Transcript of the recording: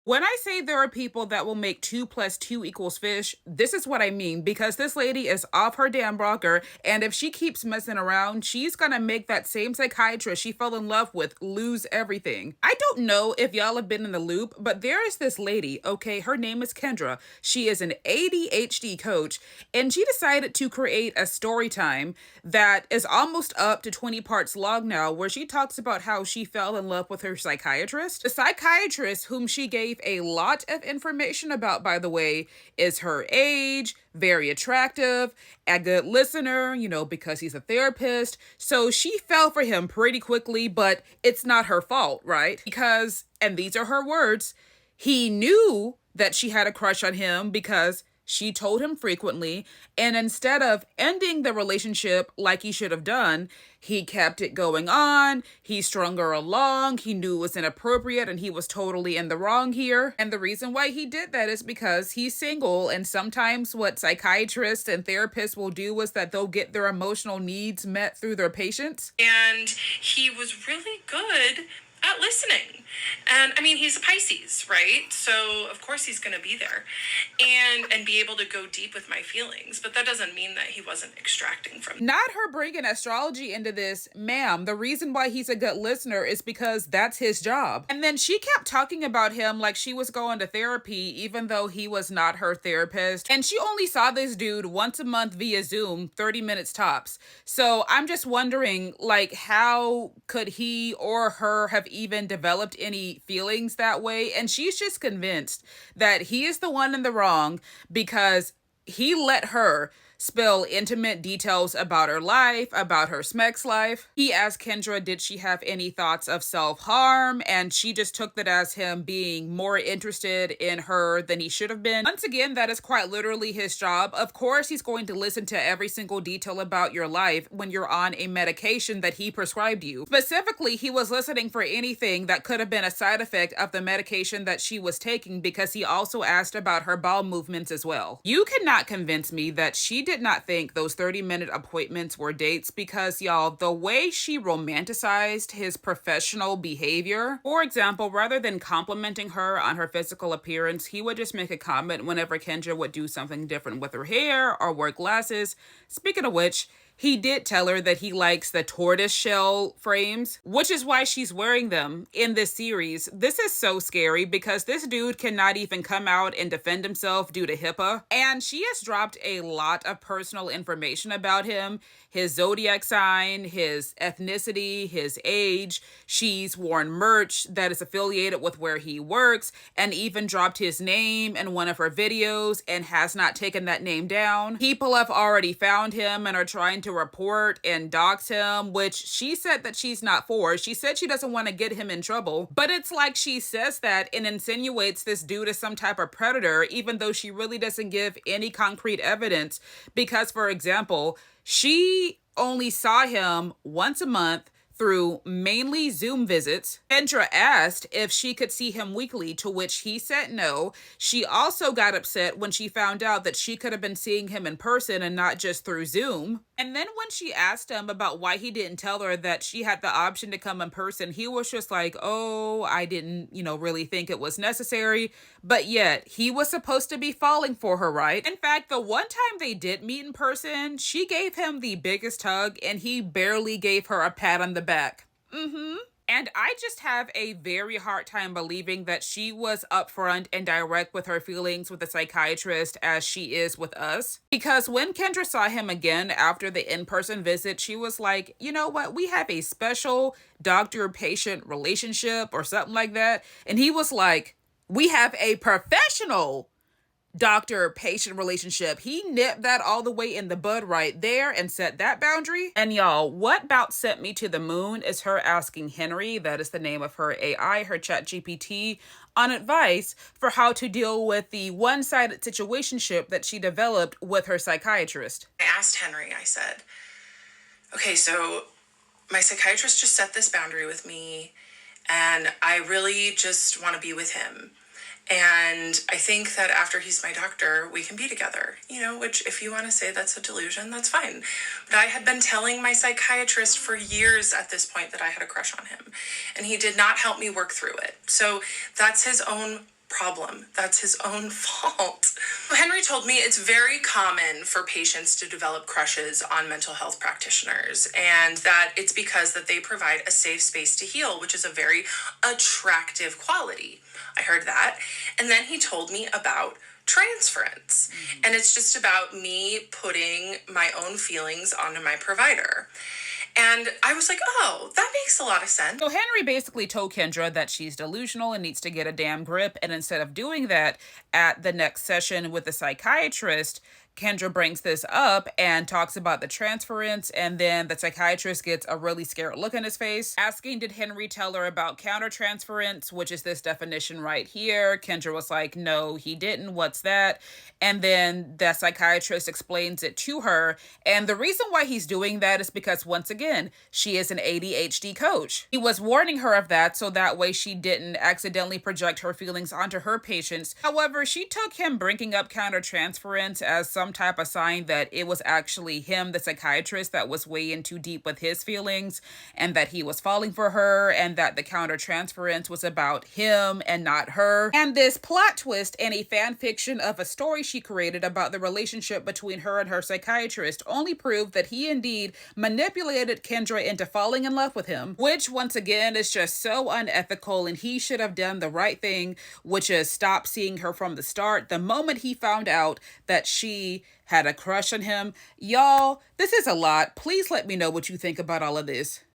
When I say there are people that will make 2 plus 2 equals fish, this is what I mean because this lady is off her damn rocker. And if she keeps messing around, she's gonna make that same psychiatrist she fell in love with lose everything. I don't know if y'all have been in the loop, but there is this lady, okay, her name is Kendra. She is an ADHD coach, and she decided to create a story time that is almost up to 20 parts long now, where she talks about how she fell in love with her psychiatrist. The psychiatrist, whom she gave a lot of information about, by the way, is her age, very attractive, a good listener, because he's a therapist. So she fell for him pretty quickly, but it's not her fault, right? Because, and these are her words, he knew that she had a crush on him because she told him frequently, and instead of ending the relationship like he should have done, he kept it going on. He strung her along. He knew it was inappropriate and he was totally in the wrong here. And the reason why he did that is because he's single, and sometimes what psychiatrists and therapists will do is that they'll get their emotional needs met through their patients. And he was really good at listening. And I mean, he's a Pisces, right? So of course he's going to be there and be able to go deep with my feelings. But that doesn't mean that he wasn't extracting from them. Not her bringing astrology into this, ma'am. The reason why he's a good listener is because that's his job. And then she kept talking about him like she was going to therapy, even though he was not her therapist. And she only saw this dude once a month via Zoom, 30 minutes tops. So I'm just wondering, like, how could he or her have even developed any feelings that way? And she's just convinced that he is the one in the wrong because he let her spill intimate details about her life, about her Smeg's life. He asked Kendra, did she have any thoughts of self-harm? And she just took that as him being more interested in her than he should have been. Once again, that is quite literally his job. Of course, he's going to listen to every single detail about your life when you're on a medication that he prescribed you. Specifically, he was listening for anything that could have been a side effect of the medication that she was taking, because he also asked about her bowel movements as well. You cannot convince me that she did not think those 30-minute appointments were dates, because y'all, the way she romanticized his professional behavior, for example, rather than complimenting her on her physical appearance, he would just make a comment whenever Kendra would do something different with her hair or wear glasses. Speaking of which, he did tell her that he likes the tortoise shell frames, which is why she's wearing them in this series. This is so scary because this dude cannot even come out and defend himself due to HIPAA. And she has dropped a lot of personal information about him, his zodiac sign, his ethnicity, his age. She's worn merch that is affiliated with where he works, and even dropped his name in one of her videos and has not taken that name down. People have already found him and are trying to report and dox him, which she said that she's not for. She said she doesn't want to get him in trouble, but it's like she says that and insinuates this dude is some type of predator, even though she really doesn't give any concrete evidence. Because, for example, she only saw him once a month through mainly Zoom visits. Kendra asked if she could see him weekly, to which he said no. She also got upset when she found out that she could have been seeing him in person and not just through Zoom. And then when she asked him about why he didn't tell her that she had the option to come in person, he was just like, oh, I didn't, really think it was necessary. But yet, he was supposed to be falling for her, right? In fact, the one time they did meet in person, she gave him the biggest hug and he barely gave her a pat on the back. And I just have a very hard time believing that she was upfront and direct with her feelings with the psychiatrist as she is with us. Because when Kendra saw him again after the in-person visit, she was like, you know what? We have a special doctor-patient relationship or something like that. And he was like, we have a professional doctor-patient relationship. He nipped that all the way in the bud right there and set that boundary. And y'all, what about sent me to the moon is her asking Henry, that is the name of her AI, her chat GPT, on advice for how to deal with the one-sided situationship that she developed with her psychiatrist. I asked Henry, I said, okay, so my psychiatrist just set this boundary with me and I really just want to be with him. And I think that after he's my doctor, we can be together, which if you want to say that's a delusion, that's fine. But I had been telling my psychiatrist for years at this point that I had a crush on him, and he did not help me work through it. So that's his own problem. That's his own fault. Henry told me it's very common for patients to develop crushes on mental health practitioners, and that it's because that they provide a safe space to heal, which is a very attractive quality. I heard that. And then he told me about transference. And it's just about me putting my own feelings onto my provider. And I was like, oh, that makes a lot of sense. So Henry basically told Kendra that she's delusional and needs to get a damn grip. And instead of doing that at the next session with the psychiatrist, Kendra brings this up and talks about the transference, and then the psychiatrist gets a really scared look in his face, asking, did Henry tell her about countertransference, which is this definition right here? Kendra was like, no, he didn't. What's that? And then the psychiatrist explains it to her. And the reason why he's doing that is because, once again, she is an ADHD coach. He was warning her of that so that way she didn't accidentally project her feelings onto her patients. However, she took him bringing up countertransference as some type of sign that it was actually him, the psychiatrist, that was way in too deep with his feelings, and that he was falling for her, and that the countertransference was about him and not her. And this plot twist and a fan fiction of a story she created about the relationship between her and her psychiatrist only proved that he indeed manipulated Kendra into falling in love with him, which once again is just so unethical, and he should have done the right thing, which is stop seeing her from the start the moment he found out that she had a crush on him. Y'all, this is a lot. Please let me know what you think about all of this.